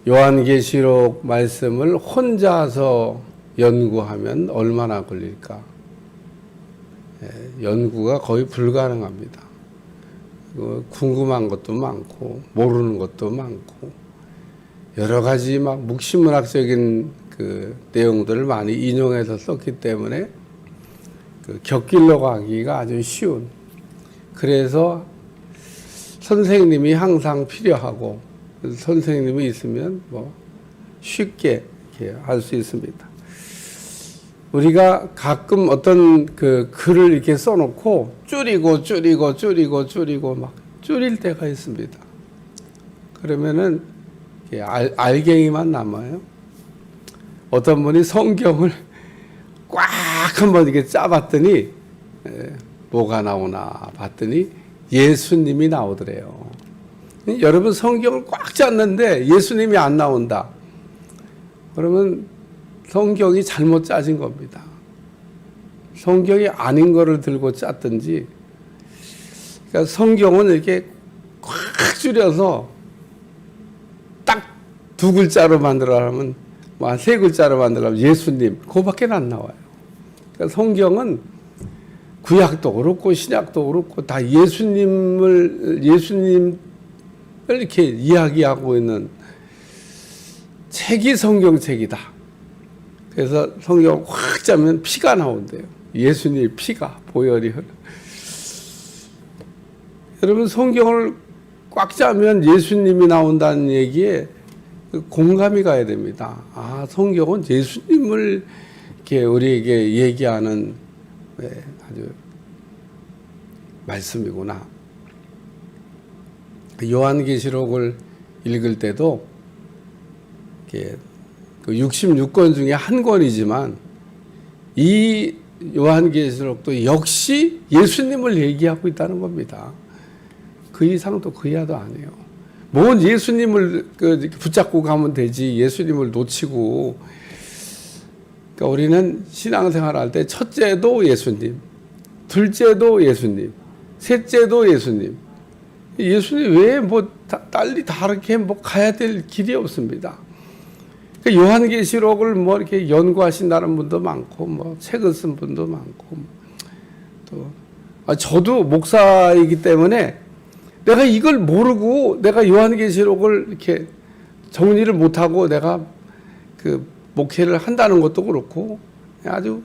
요한계시록 말씀을 혼자서 연구하면 얼마나 걸릴까? 연구가 거의 불가능합니다. 궁금한 것도 많고 모르는 것도 많고 여러 가지 막 묵시문학적인 그 내용들을 많이 인용해서 썼기 때문에 그 곁길로 가기가 아주 쉬운, 그래서 선생님이 항상 필요하고 선생님이 있으면 뭐 쉽게 이렇게 할 수 있습니다. 우리가 가끔 어떤 그 글을 이렇게 써놓고 줄이고 막 줄일 때가 있습니다. 그러면은 알갱이만 남아요. 어떤 분이 성경을 꽉 한번 이렇게 짜봤더니 뭐가 나오나 봤더니 예수님이 나오더래요. 여러분 성경을 꽉 짰는데 예수님이 안 나온다. 그러면 성경이 잘못 짜진 겁니다. 성경이 아닌 거를 들고 짰든지. 그러니까 성경은 이렇게 꽉 줄여서 딱 두 글자로 만들어라면, 뭐 한 세 글자로 만들어라면 예수님, 그거밖에 안 나와요. 그러니까 성경은 구약도 그렇고 신약도 그렇고 다 예수님을 이렇게 이야기하고 있는 책이 성경책이다. 그래서 성경을 확 짜면 피가 나온대요. 예수님의 피가 보혈이 흘러. 여러분 성경을 꽉 짜면 예수님이 나온다는 얘기에 공감이 가야 됩니다. 아, 성경은 예수님을 이렇게 우리에게 얘기하는 아주 말씀이구나. 요한계시록을 읽을 때도 이렇게 그 66권 중에 한 권이지만 이 요한계시록도 역시 예수님을 얘기하고 있다는 겁니다. 그 이상도 그 이하도 아니에요. 뭔 예수님을 붙잡고 가면 되지 예수님을 놓치고. 그러니까 우리는 신앙생활 할 때 첫째도 예수님, 둘째도 예수님, 셋째도 예수님. 예수님 외에 뭐 달리 다르게 뭐 가야 될 길이 없습니다. 요한계시록을 뭐 이렇게 연구하신다는 분도 많고, 뭐 책을 쓴 분도 많고, 또 저도 목사이기 때문에 내가 이걸 모르고 내가 요한계시록을 이렇게 정리를 못하고 내가 그 목회를 한다는 것도 그렇고, 아주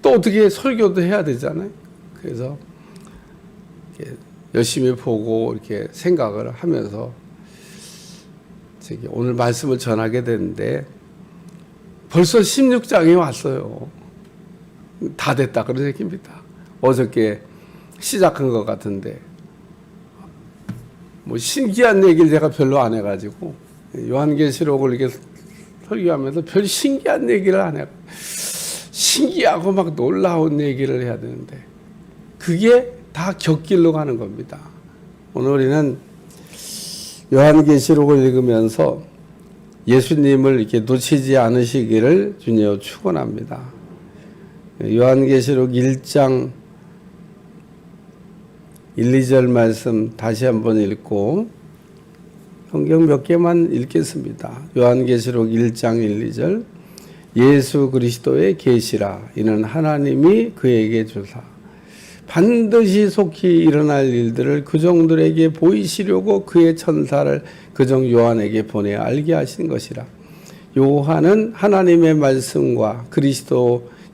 또 어떻게 설교도 해야 되잖아요. 그래서 이렇게 열심히 보고 이렇게 생각을 하면서 오늘 말씀을 전하게 됐는데 벌써 16장이 왔어요. 다 됐다 그런 얘기입니다. 어저께 시작한 것 같은데 뭐 신기한 얘기를 제가 별로 안 해가지고 요한계시록을 이렇게 설교하면서 별 신기한 얘기를 안 해요. 신기하고 막 놀라운 얘기를 해야 되는데 그게 다 곁길로 가는 겁니다. 오늘 우리는 요한계시록을 읽으면서 예수님을 이렇게 놓치지 않으시기를 주님으로 축원합니다. 요한계시록 1장 1, 2절 말씀 다시 한번 읽고 성경 몇 개만 읽겠습니다. 요한계시록 1장 1, 2절 예수 그리스도의 계시라 이는 하나님이 그에게 주사 반드시 속히 일어날 일들을 그종들에게 보이시려고 그의 천사를 그종 요한에게 보내 알게 하신 것이라. 요한은 하나님의 말씀과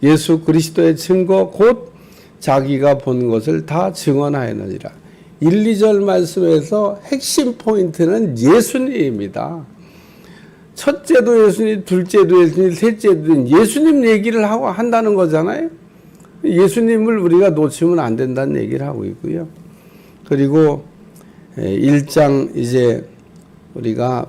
예수 그리스도의 증거 곧 자기가 본 것을 다 증언하였느니라. 1, 2절 말씀에서 핵심 포인트는 예수님입니다. 첫째도 예수님, 둘째도 예수님, 셋째도 예수님 얘기를 하고 한다는 거잖아요. 예수님을 우리가 놓치면 안 된다는 얘기를 하고 있고요. 그리고 1장 이제 우리가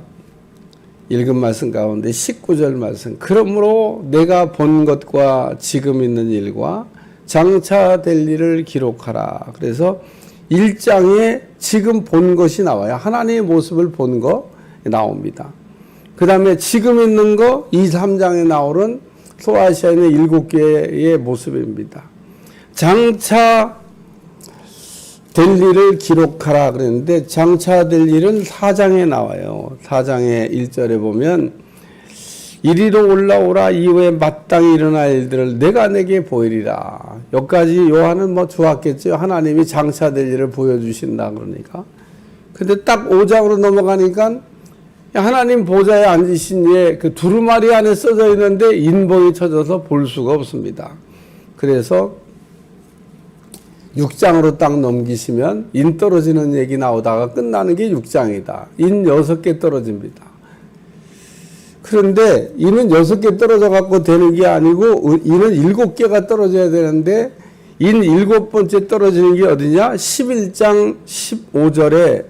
읽은 말씀 가운데 19절 말씀. 그러므로 내가 본 것과 지금 있는 일과 장차 될 일을 기록하라. 그래서 1장에 지금 본 것이 나와요. 하나님의 모습을 본 거 나옵니다. 그 다음에 지금 있는 거 2, 3장에 나오는 소아시아의 7개의 모습입니다. 장차 될 일을 기록하라 그랬는데 장차될 일은 4장에 나와요. 4장의 1절에 보면 이리로 올라오라 이후에 마땅히 일어날 일들을 내가 내게 보이리라. 여기까지 요한은 뭐 좋았겠죠. 하나님이 장차될 일을 보여주신다 그러니까. 근데 딱 5장으로 넘어가니까 하나님 보좌에 앉으신 예 그 두루마리 안에 써져 있는데 인봉이 쳐져서 볼 수가 없습니다. 그래서 6장으로 딱 넘기시면 인 떨어지는 얘기 나오다가 끝나는 게 6장이다. 인 6개 떨어집니다. 그런데 인은 6개 떨어져 갖고 되는 게 아니고 인은 7개가 떨어져야 되는데 인 7번째 떨어지는 게 어디냐? 11장 15절에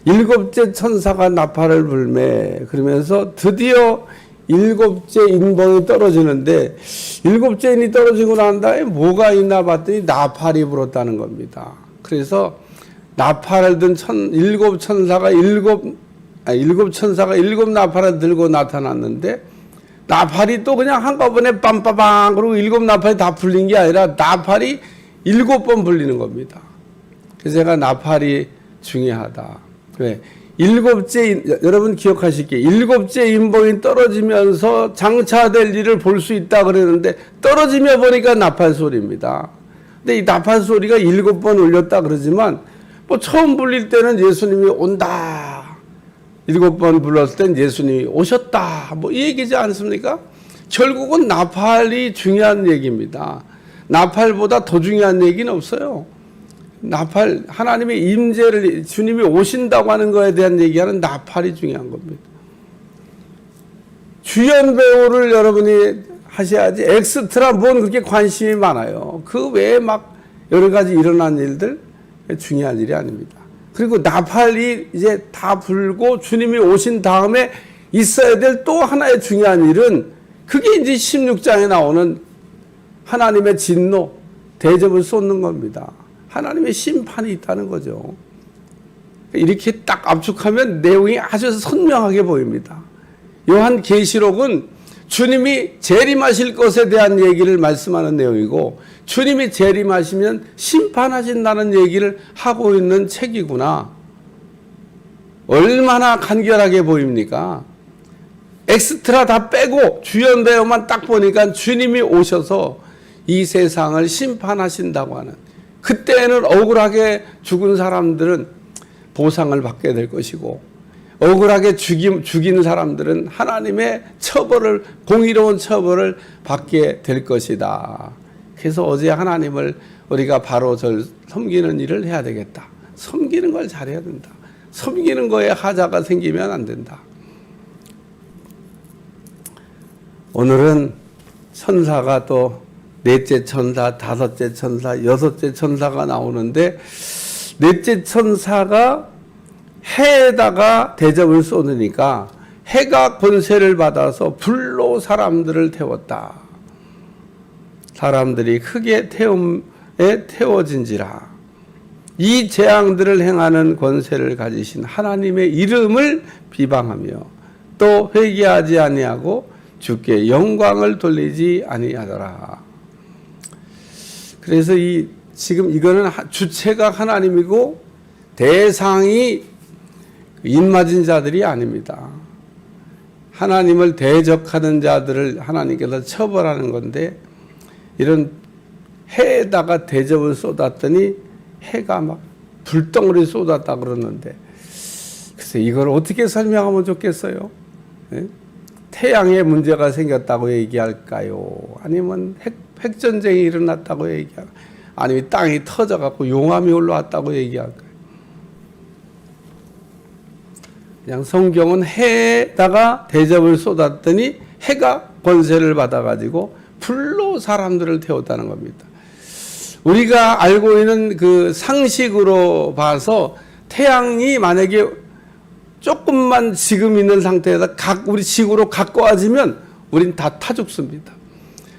7째 천사가 나팔을 불매 그러면서 드디어 7째 인봉이 떨어지는데 7째 인이 떨어지고 난 다음에 뭐가 있나 봤더니 나팔이 불었다는 겁니다. 그래서 나팔을 든 7천사가 7 나팔을 들고 나타났는데 나팔이 또 그냥 한꺼번에 빰빠방 그리고 7 나팔이 다 불린 게 아니라 나팔이 7번 불리는 겁니다. 그래서 제가 나팔이 중요하다. 왜? 7째 여러분 기억하실게요. 7째 인봉이 떨어지면서 장차될 일을 볼 수 있다 그랬는데 떨어지며 보니까 나팔 소리입니다. 근데 이 나팔 소리가 7번 울렸다 그러지만 뭐 처음 불릴 때는 예수님이 온다. 7번 불렀을 땐 예수님이 오셨다. 뭐 이 얘기지 않습니까? 결국은 나팔이 중요한 얘기입니다. 나팔보다 더 중요한 얘기는 없어요. 나팔, 하나님의 임재를, 주님이 오신다고 하는 거에 대한 얘기하는 나팔이 중요한 겁니다. 주연 배우를 여러분이 하셔야지 엑스트라 뭔 그렇게 관심이 많아요. 그 외에 막 여러 가지 일어난 일들 중요한 일이 아닙니다. 그리고 나팔이 이제 다 불고 주님이 오신 다음에 있어야 될 또 하나의 중요한 일은 그게 이제 16장에 나오는 하나님의 진노, 대접을 쏟는 겁니다. 하나님의 심판이 있다는 거죠. 이렇게 딱 압축하면 내용이 아주 선명하게 보입니다. 요한계시록은 주님이 재림하실 것에 대한 얘기를 말씀하는 내용이고 주님이 재림하시면 심판하신다는 얘기를 하고 있는 책이구나. 얼마나 간결하게 보입니까? 엑스트라 다 빼고 주연 배우만 딱 보니까 주님이 오셔서 이 세상을 심판하신다고 하는, 그때는 억울하게 죽은 사람들은 보상을 받게 될 것이고 억울하게 죽인 사람들은 하나님의 처벌을, 공의로운 처벌을 받게 될 것이다. 그래서 어제 하나님을 우리가 바로 섬기는 일을 해야 되겠다. 섬기는 걸 잘해야 된다. 섬기는 거에 하자가 생기면 안 된다. 오늘은 천사가 또 넷째 천사, 다섯째 천사, 여섯째 천사가 나오는데 넷째 천사가 해에다가 대접을 쏟으니까 해가 권세를 받아서 불로 사람들을 태웠다. 사람들이 크게 태움에 태워진지라. 이 재앙들을 행하는 권세를 가지신 하나님의 이름을 비방하며 또 회개하지 아니하고 주께 영광을 돌리지 아니하더라. 그래서 지금 이거는 주체가 하나님이고 대상이 인맞은 자들이 아닙니다. 하나님을 대적하는 자들을 하나님께서 처벌하는 건데 이런 해에다가 대접을 쏟았더니 해가 막 불덩어리 쏟았다 그러는데 글쎄 이걸 어떻게 설명하면 좋겠어요? 네? 태양에 문제가 생겼다고 얘기할까요? 아니면 핵전쟁이 일어났다고 얘기할까요? 아니면 땅이 터져갖고 용암이 올라왔다고 얘기할까요? 그냥 성경은 해에다가 대접을 쏟았더니 해가 권세를 받아가지고 불로 사람들을 태웠다는 겁니다. 우리가 알고 있는 그 상식으로 봐서 태양이 만약에 조금만 지금 있는 상태에서 우리 지구로 가까워지면 우린 다 타 죽습니다.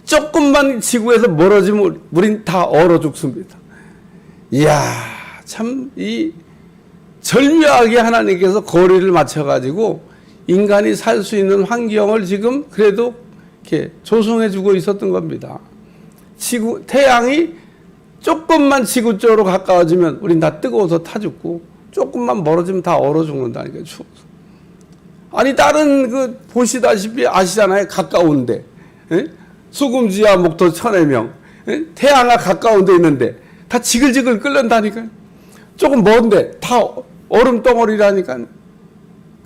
조금만 지구에서 멀어지면 우린 다 얼어 죽습니다. 이야, 참 절묘하게 하나님께서 거리를 맞춰가지고 인간이 살 수 있는 환경을 지금 그래도 이렇게 조성해주고 있었던 겁니다. 태양이 조금만 지구 쪽으로 가까워지면 우린 다 뜨거워서 타 죽고 조금만 멀어지면 다 얼어 죽는다니까요. 추워서. 아니 다른 그 보시다시피 아시잖아요. 가까운데 수금지와 목토 천의 명 태양과 가까운 데 있는데 다 지글지글 끓는다니까요. 조금 먼데 다 얼음 덩어리라니까요.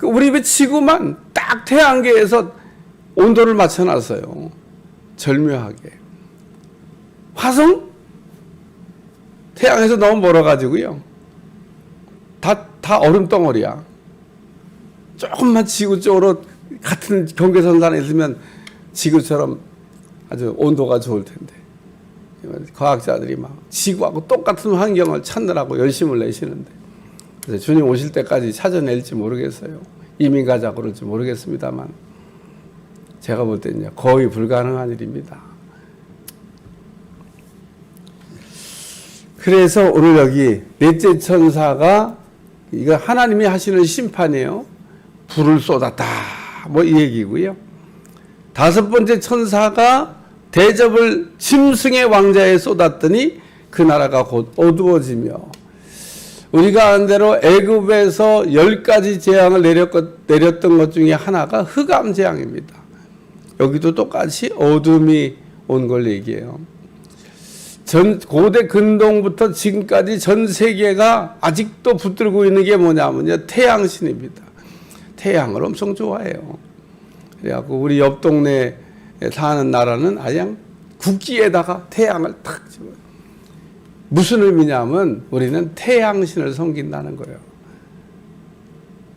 우리 지구만 딱 태양계에서 온도를 맞춰놨어요. 절묘하게. 화성? 태양에서 너무 멀어가지고요. 다 얼음 덩어리야. 조금만 지구 쪽으로 같은 경계선상에 있으면 지구처럼 아주 온도가 좋을 텐데. 과학자들이 막 지구하고 똑같은 환경을 찾느라고 열심을 내시는데. 그래서 주님 오실 때까지 찾아낼지 모르겠어요. 이민 가자 그럴지 모르겠습니다만. 제가 볼 때는 거의 불가능한 일입니다. 그래서 오늘 여기 넷째 천사가 이거 하나님이 하시는 심판이에요. 불을 쏟았다. 뭐 이 얘기고요. 다섯 번째 천사가 대접을 짐승의 왕자에 쏟았더니 그 나라가 곧 어두워지며 우리가 아는 대로 애굽에서 10가지 재앙을 내렸던 것 중에 하나가 흑암 재앙입니다. 여기도 똑같이 어둠이 온 걸 얘기해요. 고대 근동부터 지금까지 전 세계가 아직도 붙들고 있는 게 뭐냐면요. 태양신입니다. 태양을 엄청 좋아해요. 그래갖고 우리 옆 동네에 사는 나라는 아예 국기에다가 태양을 탁 집어요. 무슨 의미냐면 우리는 태양신을 섬긴다는 거예요.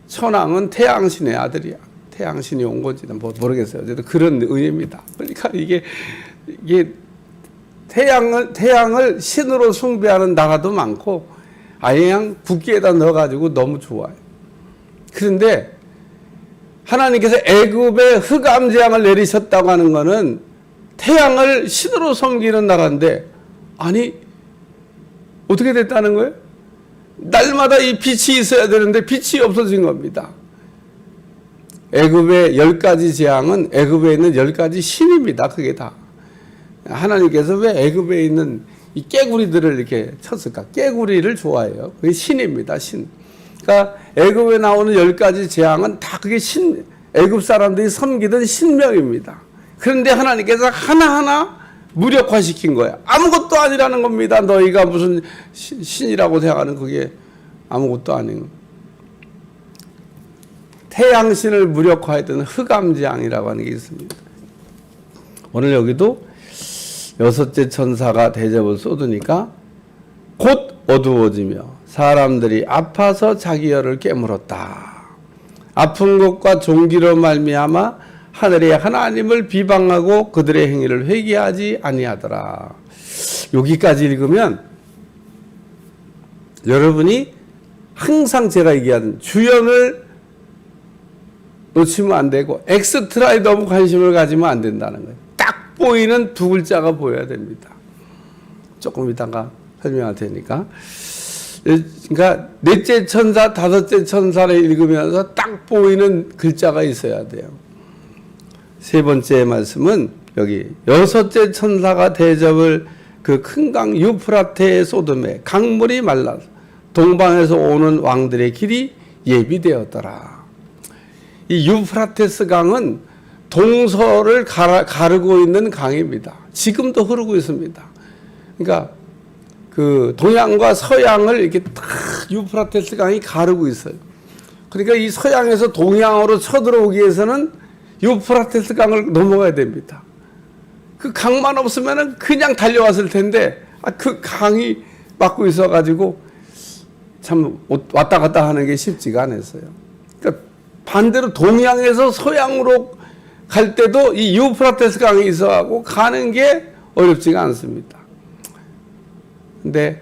천왕은 태양신의 아들이야. 태양신이 온 건지는 모르겠어요. 어쨌든 그런 의미입니다. 그러니까 이게 태양을 신으로 숭배하는 나라도 많고 아예 그냥 국기에다 넣어가지고 너무 좋아요. 그런데 하나님께서 애굽에 흑암 재앙을 내리셨다고 하는 것은 태양을 신으로 섬기는 나라인데 아니 어떻게 됐다는 거예요? 날마다 이 빛이 있어야 되는데 빛이 없어진 겁니다. 애굽의 10가지 재앙은 애굽에 있는 10가지 신입니다. 그게 다. 하나님께서 왜 애굽에 있는 이 깨구리들을 이렇게 쳤을까? 깨구리를 좋아해요. 그게 신입니다. 신. 그러니까 애굽에 나오는 10가지 재앙은 다 그게 애굽 사람들이 섬기던 신명입니다. 그런데 하나님께서 하나하나 무력화시킨 거야. 아무것도 아니라는 겁니다. 너희가 무슨 신이라고 생각하는 그게 아무것도 아닌 태양신을 무력화했던 흑암재앙이라고 하는 게 있습니다. 오늘 여기도 여섯째 천사가 대접을 쏟으니까 곧 어두워지며 사람들이 아파서 자기 혀를 깨물었다. 아픈 것과 종기로 말미암아 하늘의 하나님을 비방하고 그들의 행위를 회개하지 아니하더라. 여기까지 읽으면 여러분이 항상 제가 얘기하는 주연을 놓치면 안 되고 엑스트라에 너무 관심을 가지면 안 된다는 거예요. 딱 보이는 두 글자가 보여야 됩니다. 조금 이따가 설명할 테니까. 그러니까 넷째 천사, 다섯째 천사를 읽으면서 딱 보이는 글자가 있어야 돼요. 세 번째 말씀은 여기 여섯째 천사가 대접을 그 큰 강 유프라테의 쏟음에 강물이 말라서 동방에서 오는 왕들의 길이 예비되었더라. 이 유프라테스 강은 동서를 가르고 있는 강입니다. 지금도 흐르고 있습니다. 그러니까 그 동양과 서양을 이렇게 딱 유프라테스 강이 가르고 있어요. 그러니까 이 서양에서 동양으로 쳐들어오기 위해서는 유프라테스 강을 넘어가야 됩니다. 그 강만 없으면 그냥 달려왔을 텐데 그 강이 막고 있어가지고 참 왔다 갔다 하는 게 쉽지가 않았어요. 그러니까 반대로 동양에서 서양으로 갈 때도 이 유프라테스 강이 있어가고 가는 게 어렵지가 않습니다. 근데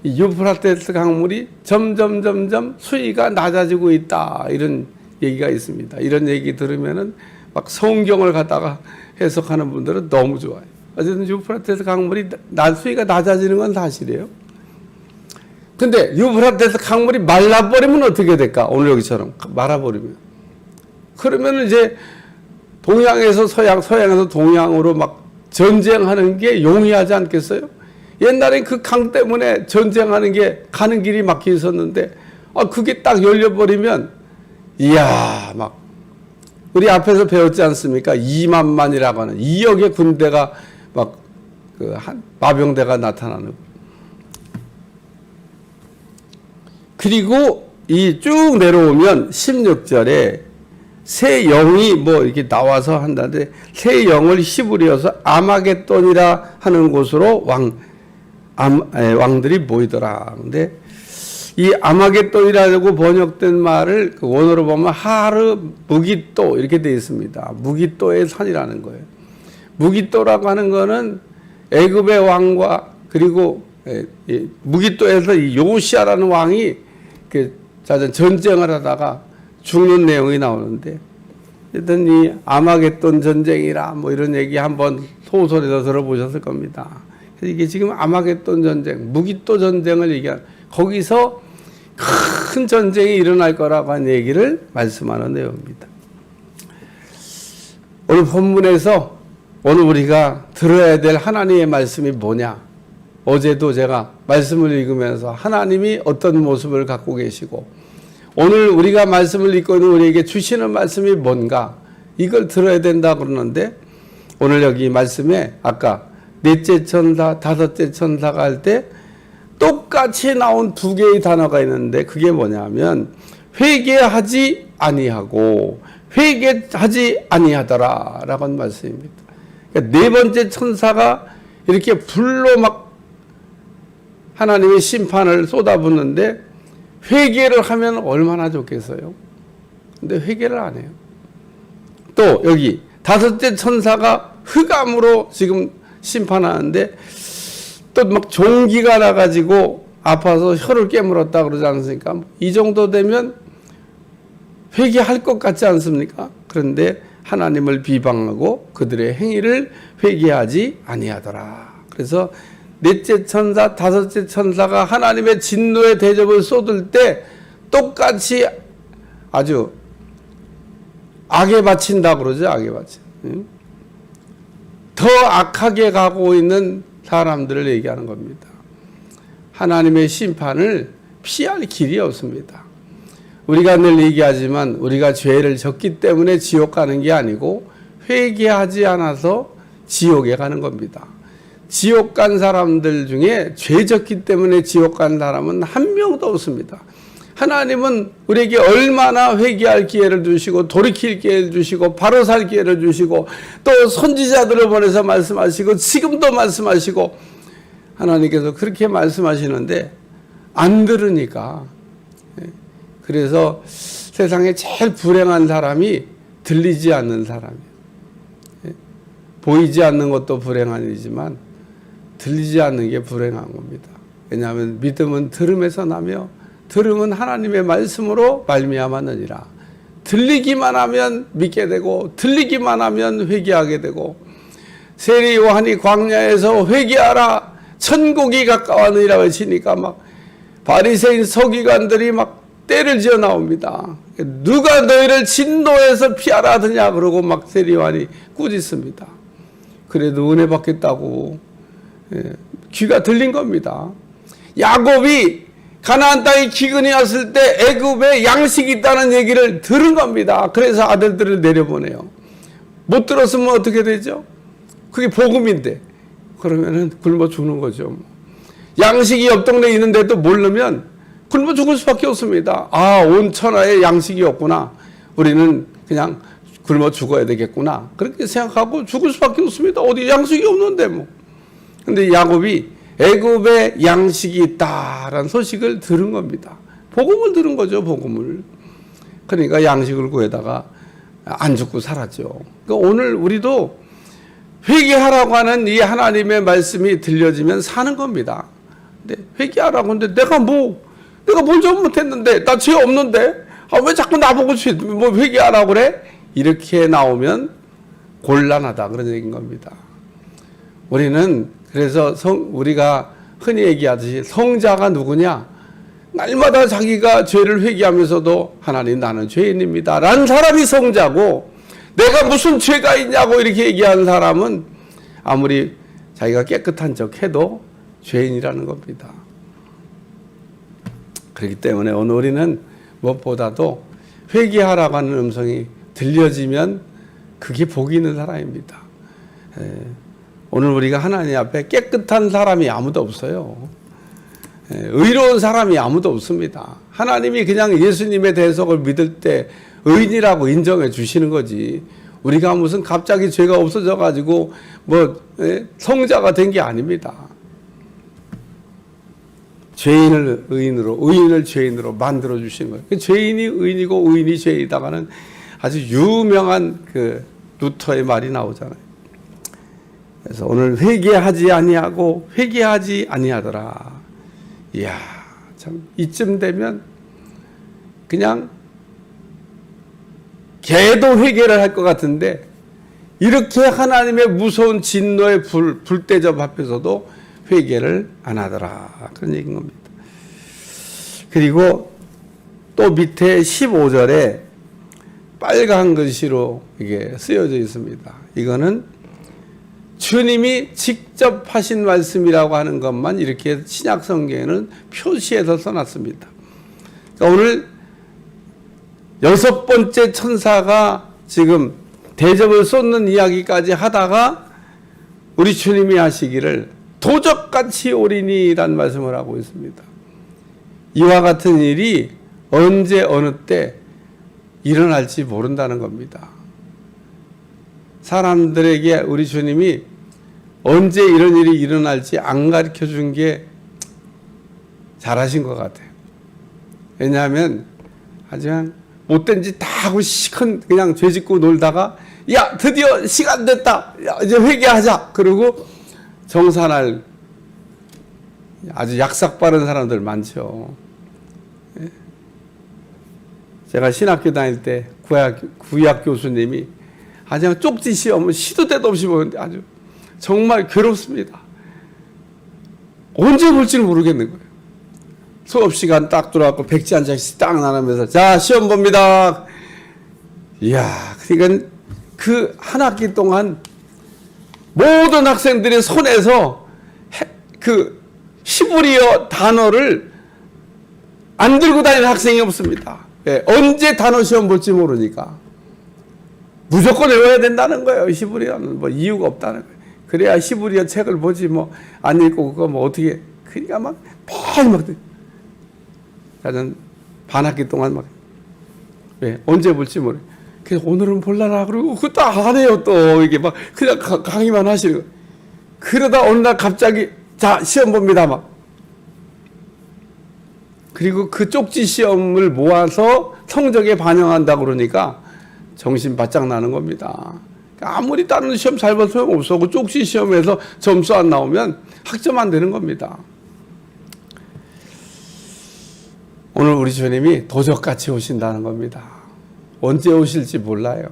이 유프라테스 강물이 점점 수위가 낮아지고 있다 이런 얘기가 있습니다. 이런 얘기 들으면은 막 성경을 갖다가 해석하는 분들은 너무 좋아요. 어쨌든 유프라테스 강물이 수위가 낮아지는 건 사실이에요. 근데 유프라테스 강물이 말라버리면 어떻게 될까? 오늘 여기처럼 말아버리면. 그러면 이제 동양에서 서양에서 동양으로 막 전쟁하는 게 용이하지 않겠어요? 옛날엔 그 강 때문에 전쟁하는 게 가는 길이 막혀 있었는데 그게 딱 열려버리면 이야 막 우리 앞에서 배웠지 않습니까? 2만만이라고 하는 2억의 군대가 막 그 마병대가 나타나는. 그리고 이 쭉 내려오면 16절에 새 영이 뭐 이렇게 나와서 한다는데 새 영을 히브리어서 아마겟돈이라 하는 곳으로 왕들이 모이더라. 근데 이 아마겟돈이라고 번역된 말을 그 원어로 보면 하르 무기또 이렇게 되어 있습니다. 무기또의 산이라는 거예요. 무기또라고 하는 거는 애굽의 왕과 그리고 무기또에서 이 요시아라는 왕이 전쟁을 하다가 죽는 내용이 나오는데, 일단 이 아마겟돈 전쟁이라 뭐 이런 얘기 한번 소설에서 들어보셨을 겁니다. 그래서 이게 지금 아마겟돈 전쟁, 무기또 전쟁을 얘기한, 거기서 큰 전쟁이 일어날 거라고 한 얘기를 말씀하는 내용입니다. 오늘 본문에서 오늘 우리가 들어야 될 하나님의 말씀이 뭐냐? 어제도 제가 말씀을 읽으면서 하나님이 어떤 모습을 갖고 계시고 오늘 우리가 말씀을 읽고 있는 우리에게 주시는 말씀이 뭔가 이걸 들어야 된다 그러는데, 오늘 여기 말씀에 아까 넷째 천사, 다섯째 천사가 할 때 똑같이 나온 두 개의 단어가 있는데 그게 뭐냐면 회개하지 아니하고 회개하지 아니하더라 라고 하는 말씀입니다. 그러니까 네 번째 천사가 이렇게 불로 막 하나님의 심판을 쏟아붓는데 회개를 하면 얼마나 좋겠어요. 근데 회개를 안 해요. 또 여기 다섯째 천사가 흑암으로 지금 심판하는데 또 막 종기가 나가지고 아파서 혀를 깨물었다 그러지 않습니까? 이 정도 되면 회개할 것 같지 않습니까? 그런데 하나님을 비방하고 그들의 행위를 회개하지 아니하더라. 그래서 넷째 천사, 다섯째 천사가 하나님의 진노의 대접을 쏟을 때 똑같이 아주 악에 바친다 그러죠. 악에 바친. 더 악하게 가고 있는 사람들을 얘기하는 겁니다. 하나님의 심판을 피할 길이 없습니다. 우리가 늘 얘기하지만 우리가 죄를 졌기 때문에 지옥 가는 게 아니고 회개하지 않아서 지옥에 가는 겁니다. 지옥 간 사람들 중에 죄 졌기 때문에 지옥 간 사람은 한 명도 없습니다. 하나님은 우리에게 얼마나 회개할 기회를 주시고 돌이킬 기회를 주시고 바로 살 기회를 주시고 또 선지자들을 보내서 말씀하시고 지금도 말씀하시고 하나님께서 그렇게 말씀하시는데 안 들으니까. 그래서 세상에 제일 불행한 사람이 들리지 않는 사람이에요. 보이지 않는 것도 불행한 일이지만 들리지 않는 게 불행한 겁니다. 왜냐하면 믿음은 들음에서 나며 들음은 하나님의 말씀으로 말미암았느니라. 들리기만 하면 믿게 되고 들리기만 하면 회개하게 되고, 세리 요한이 광야에서 회개하라 천국이 가까웠느니라 외치니까 막 바리새인 서기관들이 막 때를 지어 나옵니다. 누가 너희를 진노에서 피하라 하더냐 그러고 막 세리 요한이 꾸짖습니다. 그래도 은혜 받겠다고 귀가 들린 겁니다. 야곱이 가나안 땅에 기근이 왔을 때 애굽에 양식이 있다는 얘기를 들은 겁니다. 그래서 아들들을 내려보내요. 못 들었으면 어떻게 되죠? 그게 복음인데 그러면은 굶어 죽는 거죠. 양식이 옆 동네에 있는데도 모르면 굶어 죽을 수밖에 없습니다. 온 천하에 양식이 없구나. 우리는 그냥 굶어 죽어야 되겠구나. 그렇게 생각하고 죽을 수밖에 없습니다. 어디 양식이 없는데 뭐. 근데 야곱이 애굽에 양식이 있다라는 소식을 들은 겁니다. 복음을 들은 거죠, 복음을. 그러니까 양식을 구해다가 안 죽고 살았죠. 그러니까 오늘 우리도 회개하라고 하는 이 하나님의 말씀이 들려지면 사는 겁니다. 근데 회개하라고 하는데 내가 뭘 잘못했는데, 나 죄 없는데, 왜 자꾸 나보고 뭐 회개하라고 그래? 이렇게 나오면 곤란하다 그런 얘기인 겁니다. 우리는 그래서 우리가 흔히 얘기하듯이 성자가 누구냐? 날마다 자기가 죄를 회개하면서도 하나님 나는 죄인입니다 라는 사람이 성자고, 내가 무슨 죄가 있냐고 이렇게 얘기하는 사람은 아무리 자기가 깨끗한 척 해도 죄인이라는 겁니다. 그렇기 때문에 오늘 우리는 무엇보다도 회개하라고 하는 음성이 들려지면 그게 복이 있는 사람입니다. 오늘 우리가 하나님 앞에 깨끗한 사람이 아무도 없어요. 의로운 사람이 아무도 없습니다. 하나님이 그냥 예수님의 대속을 믿을 때 의인이라고 인정해 주시는 거지. 우리가 무슨 갑자기 죄가 없어져 가지고 성자가 된 게 아닙니다. 죄인을 의인으로, 의인을 죄인으로 만들어 주시는 거예요. 죄인이 의인이고 의인이 죄인이다가는 아주 유명한 그 루터의 말이 나오잖아요. 그래서 오늘 회개하지 아니하고 회개하지 아니하더라. 이야, 참 이쯤 되면 그냥 개도 회개를 할 것 같은데 이렇게 하나님의 무서운 진노의 불대접 앞에서도 회개를 안 하더라. 그런 얘기인 겁니다. 그리고 또 밑에 15절에 빨간 글씨로 이게 쓰여져 있습니다. 이거는 주님이 직접 하신 말씀이라고 하는 것만 이렇게 신약 성경에는 표시해서 써놨습니다. 그러니까 오늘 6번째 천사가 지금 대접을 쏟는 이야기까지 하다가 우리 주님이 하시기를 도적같이 오리니라는 말씀을 하고 있습니다. 이와 같은 일이 언제 어느 때 일어날지 모른다는 겁니다. 사람들에게 우리 주님이 언제 이런 일이 일어날지 안 가르쳐 준 게 잘하신 것 같아요. 왜냐하면 아주 그냥 못된 짓 다 하고 시큰 그냥 죄 짓고 놀다가 야 드디어 시간 됐다. 야, 이제 회개하자. 그러고 정산할 아주 약삭 빠른 사람들 많죠. 제가 신학교 다닐 때 구약 교수님이 아주 쪽지 시험을 시도 때도 없이 보는데 아주 정말 괴롭습니다. 언제 볼지는 모르겠는 거예요. 수업 시간 딱 들어왔고 백지 한 장씩 딱 나누면서 자 시험 봅니다. 이야, 그러니까 그 한 학기 동안 모든 학생들의 손에서 그 히브리어 단어를 안 들고 다니는 학생이 없습니다. 예, 언제 단어 시험 볼지 모르니까 무조건 외워야 된다는 거예요. 히브리어는 뭐 이유가 없다는 거예요. 그래야 히브리어 책을 보지 뭐 안 읽고 그거 뭐 어떻게 그러니까 막 매일 막 저는 반 학기 동안 막 왜 언제 볼지 모르. 그래서 오늘은 볼라라 그러고 그것도 안 해요. 또 이게 막 그냥 강의만 하시는 거예요. 그러다 어느 날 갑자기 자 시험 봅니다 막. 그리고 그 쪽지 시험을 모아서 성적에 반영한다 그러니까 정신 바짝 나는 겁니다. 아무리 다른 시험 잘 봐도 소용없어. 그 쪽지 시험에서 점수 안 나오면 학점 안 되는 겁니다. 오늘 우리 주님이 도적같이 오신다는 겁니다. 언제 오실지 몰라요.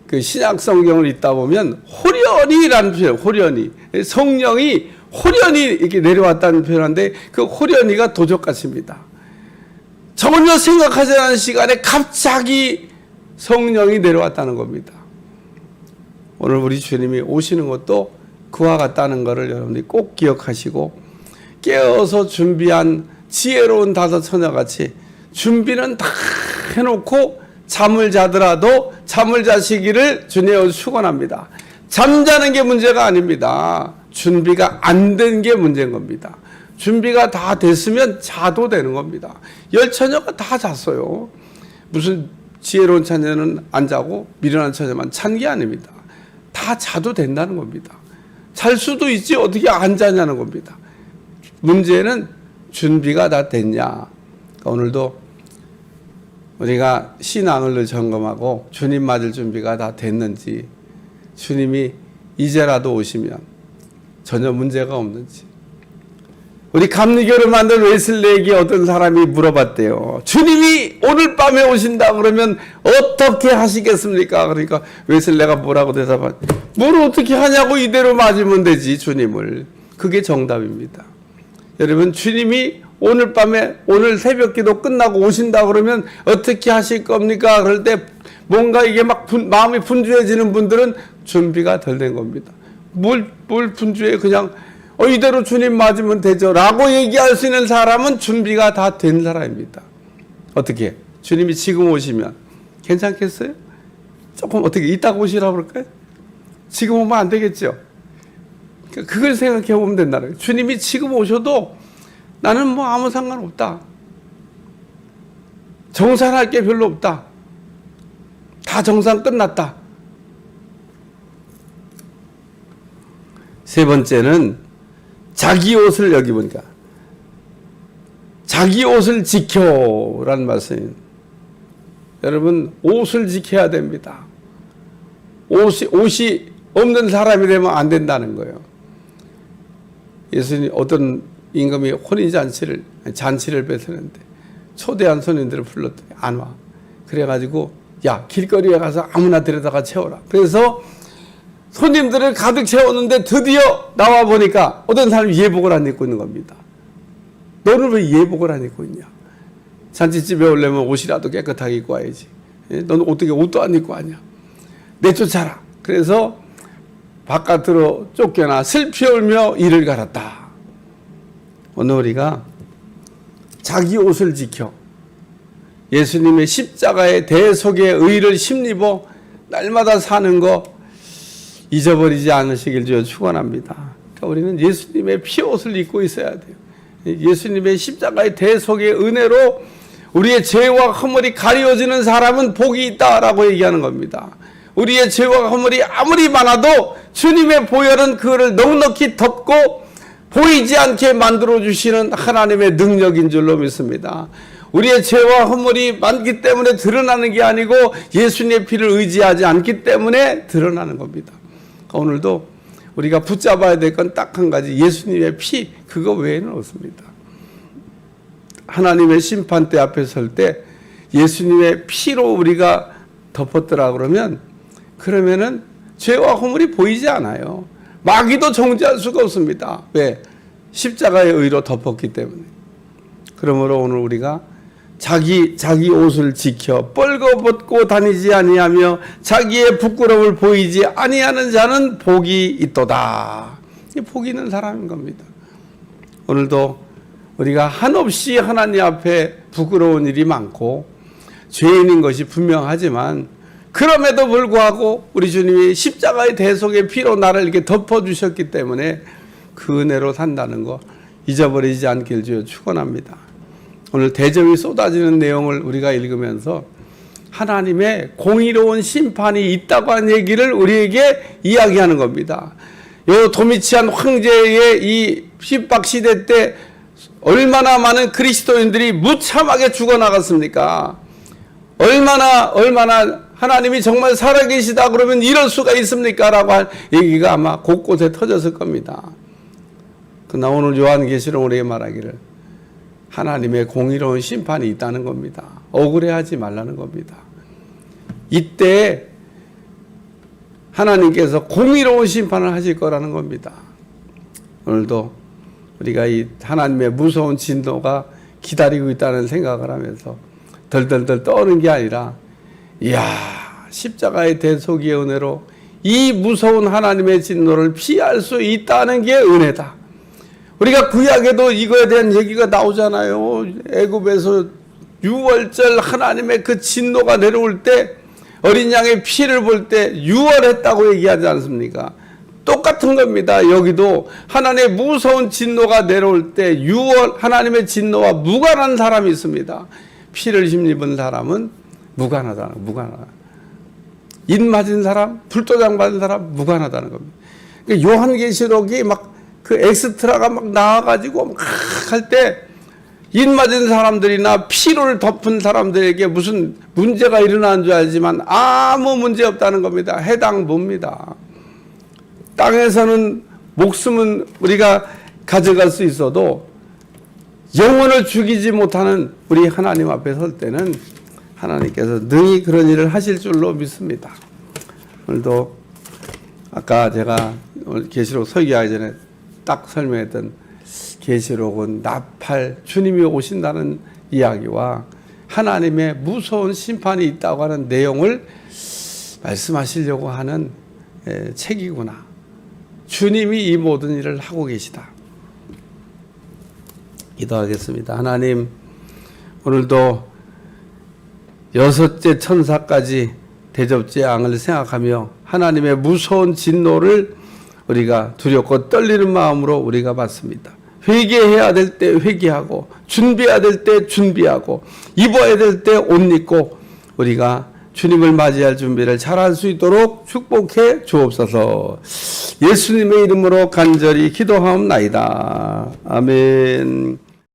그 신약 성경을 읽다 보면 호련히라는 표현, 호련히 성령이 호련히 이렇게 내려왔다는 표현인데 그 호련히가 도적같습니다. 전혀 생각하지 않은 시간에 갑자기 성령이 내려왔다는 겁니다. 오늘 우리 주님이 오시는 것도 그와 같다는 것을 여러분들이 꼭 기억하시고 깨어서 준비한 지혜로운 다섯 처녀같이 준비는 다 해놓고 잠을 자더라도 잠을 자시기를 주님을 축원합니다. 잠자는 게 문제가 아닙니다. 준비가 안 된 게 문제인 겁니다. 준비가 다 됐으면 자도 되는 겁니다. 10처녀가 다 잤어요. 무슨 지혜로운 처녀는 안 자고 미련한 처녀만 찬 게 아닙니다. 다 자도 된다는 겁니다. 잘 수도 있지 어떻게 안 자냐는 겁니다. 문제는 준비가 다 됐냐. 오늘도 우리가 신앙을 점검하고 주님 맞을 준비가 다 됐는지, 주님이 이제라도 오시면 전혀 문제가 없는지. 우리 감리교를 만든 웨슬레에게 어떤 사람이 물어봤대요. 주님이 오늘 밤에 오신다 그러면 어떻게 하시겠습니까? 그러니까 웨슬레가 뭐라고 대답하냐. 뭘 어떻게 하냐고 이대로 맞으면 되지 주님을. 그게 정답입니다. 여러분 주님이 오늘 밤에 오늘 새벽기도 끝나고 오신다 그러면 어떻게 하실 겁니까? 그럴 때 뭔가 이게 막 마음이 분주해지는 분들은 준비가 덜 된 겁니다. 뭘 분주해 그냥 이대로 주님 맞으면 되죠 라고 얘기할 수 있는 사람은 준비가 다 된 사람입니다. 어떻게? 주님이 지금 오시면 괜찮겠어요? 조금 어떻게 이따가 오시라고 그럴까요? 지금 오면 안 되겠죠. 그걸 생각해 보면 된다는 거예요. 주님이 지금 오셔도 나는 뭐 아무 상관없다. 정산할 게 별로 없다. 다 정산 끝났다. 세 번째는 자기 옷을 여기 보니까 자기 옷을 지켜라는 말씀입니다. 여러분 옷을 지켜야 됩니다. 옷이 없는 사람이 되면 안 된다는 거예요. 예수님 어떤 임금이 잔치를 베푸는데 초대한 손님들을 불렀더니 안 와. 그래가지고 야 길거리에 가서 아무나 데려다가 채워라. 그래서 손님들을 가득 채웠는데 드디어 나와 보니까 어떤 사람이 예복을 안 입고 있는 겁니다. 너는 왜 예복을 안 입고 있냐? 잔치집에 오려면 옷이라도 깨끗하게 입고 와야지. 너는 어떻게 옷도 안 입고 왔냐? 내쫓아라. 그래서 바깥으로 쫓겨나 슬피 울며 이를 갈았다. 오늘 우리가 자기 옷을 지켜 예수님의 십자가의 대속의 의를 힘입어 날마다 사는 거 잊어버리지 않으시길 주여 축원합니다. 그러니까 우리는 예수님의 피옷을 입고 있어야 돼요. 예수님의 십자가의 대속의 은혜로 우리의 죄와 허물이 가려지는 사람은 복이 있다라고 얘기하는 겁니다. 우리의 죄와 허물이 아무리 많아도 주님의 보혈은 그거를 넉넉히 덮고 보이지 않게 만들어주시는 하나님의 능력인 줄로 믿습니다. 우리의 죄와 허물이 많기 때문에 드러나는 게 아니고 예수님의 피를 의지하지 않기 때문에 드러나는 겁니다. 오늘도 우리가 붙잡아야 될 건 딱 한 가지, 예수님의 피, 그거 외에는 없습니다. 하나님의 심판대 앞에 설 때 예수님의 피로 우리가 덮었더라 그러면은 죄와 허물이 보이지 않아요. 마귀도 정죄할 수가 없습니다. 왜? 십자가의 의로 덮었기 때문에. 그러므로 오늘 우리가 자기 옷을 지켜 뻘거벗고 다니지 아니하며 자기의 부끄러움을 보이지 아니하는 자는 복이 있도다. 복이 있는 사람인 겁니다. 오늘도 우리가 한없이 하나님 앞에 부끄러운 일이 많고 죄인인 것이 분명하지만 그럼에도 불구하고 우리 주님이 십자가의 대속의 피로 나를 이렇게 덮어주셨기 때문에 그 은혜로 산다는 거 잊어버리지 않길 주여 축원합니다. 오늘 대접이 쏟아지는 내용을 우리가 읽으면서 하나님의 공의로운 심판이 있다고 하는 얘기를 우리에게 이야기하는 겁니다. 요 도미치안 황제의 이 핍박 시대 때 얼마나 많은 그리스도인들이 무참하게 죽어나갔습니까? 얼마나 하나님이 정말 살아계시다 그러면 이럴 수가 있습니까? 라고 할 얘기가 아마 곳곳에 터졌을 겁니다. 그러나 오늘 요한계시록 우리에게 말하기를 하나님의 공의로운 심판이 있다는 겁니다. 억울해하지 말라는 겁니다. 이때 하나님께서 공의로운 심판을 하실 거라는 겁니다. 오늘도 우리가 이 하나님의 무서운 진노가 기다리고 있다는 생각을 하면서 덜덜덜 떠는 게 아니라 이야 십자가의 대속의 은혜로 이 무서운 하나님의 진노를 피할 수 있다는 게 은혜다. 우리가 구약에도 이거에 대한 얘기가 나오잖아요. 애굽에서 유월절 하나님의 그 진노가 내려올 때 어린 양의 피를 볼 때 유월했다고 얘기하지 않습니까? 똑같은 겁니다. 여기도 하나님의 무서운 진노가 내려올 때 유월 하나님의 진노와 무관한 사람이 있습니다. 피를 힘입은 사람은 무관하다. 인 맞은 사람, 불도장 받은 사람 무관하다는 겁니다. 그러니까 요한계시록이 막 그 엑스트라가 막 나와가지고 막 할 때 인 맞은 사람들이나 피를 덮은 사람들에게 무슨 문제가 일어나는 줄 알지만 아무 문제 없다는 겁니다. 해당 봅니다. 땅에서는 목숨은 우리가 가져갈 수 있어도 영혼을 죽이지 못하는 우리 하나님 앞에 설 때는 하나님께서 능히 그런 일을 하실 줄로 믿습니다. 오늘도 아까 제가 오늘 계시록 설교하기 전에 딱 설명했던 계시록은 나팔 주님이 오신다는 이야기와 하나님의 무서운 심판이 있다고 하는 내용을 말씀하시려고 하는 책이구나. 주님이 이 모든 일을 하고 계시다. 기도하겠습니다. 하나님, 오늘도 여섯째 천사까지 대접제 양을 생각하며 하나님의 무서운 진노를 우리가 두렵고 떨리는 마음으로 우리가 받습니다. 회개해야 될 때 회개하고 준비해야 될 때 준비하고 입어야 될 때 옷 입고 우리가 주님을 맞이할 준비를 잘할 수 있도록 축복해 주옵소서. 예수님의 이름으로 간절히 기도하옵나이다. 아멘.